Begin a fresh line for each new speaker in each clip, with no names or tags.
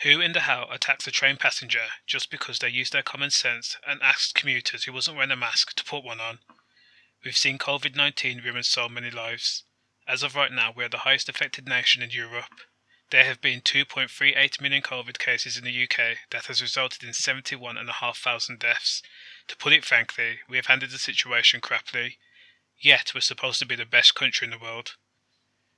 Who in the hell attacks a train passenger just because they used their common sense and asked commuters who wasn't wearing a mask to put one on? We've seen COVID-19 ruin so many lives. As of right now, we are the highest affected nation in Europe. There have been 2.38 million COVID cases in the UK that has resulted in 71,500 deaths. To put it frankly, we have handled the situation crappily, yet we're supposed to be the best country in the world.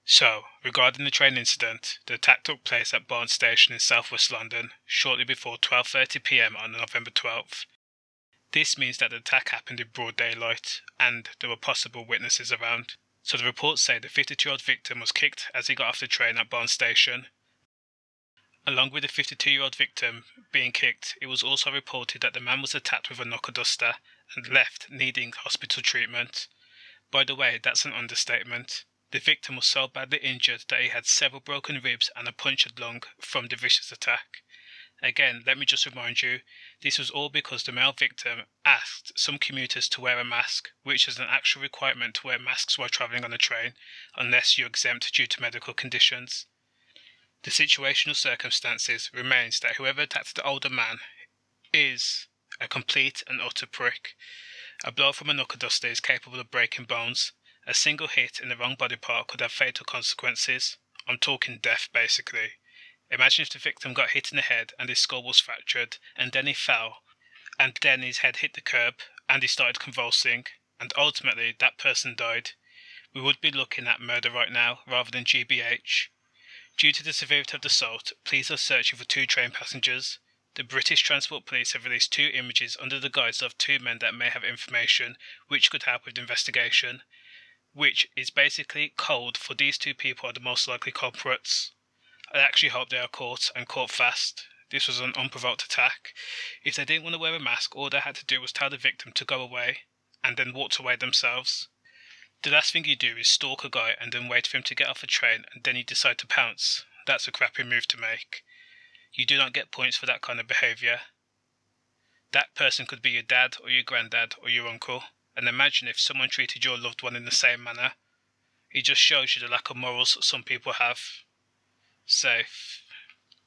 So, regarding the train incident, the attack took place at Barnes Station in southwest London shortly before 12:30 p.m. on November 12th. This means that the attack happened in broad daylight, and there were possible witnesses around. So the reports say the 52-year-old victim was kicked as he got off the train at Barnes Station. Along with the 52-year-old victim being kicked, it was also reported that the man was attacked with a knuckle-duster and left needing hospital treatment. By the way, that's an understatement. The victim was so badly injured that he had several broken ribs and a punctured lung from the vicious attack. Again, let me just remind you, this was all because the male victim asked some commuters to wear a mask, which is an actual requirement to wear masks while travelling on a train, unless you're exempt due to medical conditions. The situational circumstances remains that whoever attacked the older man is a complete and utter prick. A blow from a knuckle-duster is capable of breaking bones. A single hit in the wrong body part could have fatal consequences. I'm talking death, basically. Imagine if the victim got hit in the head and his skull was fractured, and then he fell, and then his head hit the curb, and he started convulsing, and ultimately that person died. We would be looking at murder right now, rather than GBH. Due to the severity of the assault, police are searching for 2 train passengers. The British Transport Police have released 2 images under the guise of 2 men that may have information which could help with the investigation, which is basically code for these 2 people are the most likely culprits. I actually hope they are caught, and caught fast. This was an unprovoked attack. If they didn't want to wear a mask, all they had to do was tell the victim to go away, and then walked away themselves. The last thing you do is stalk a guy and then wait for him to get off a train and then you decide to pounce. That's a crappy move to make. You do not get points for that kind of behaviour. That person could be your dad or your granddad or your uncle, and imagine if someone treated your loved one in the same manner. It just shows you the lack of morals some people have. Safe.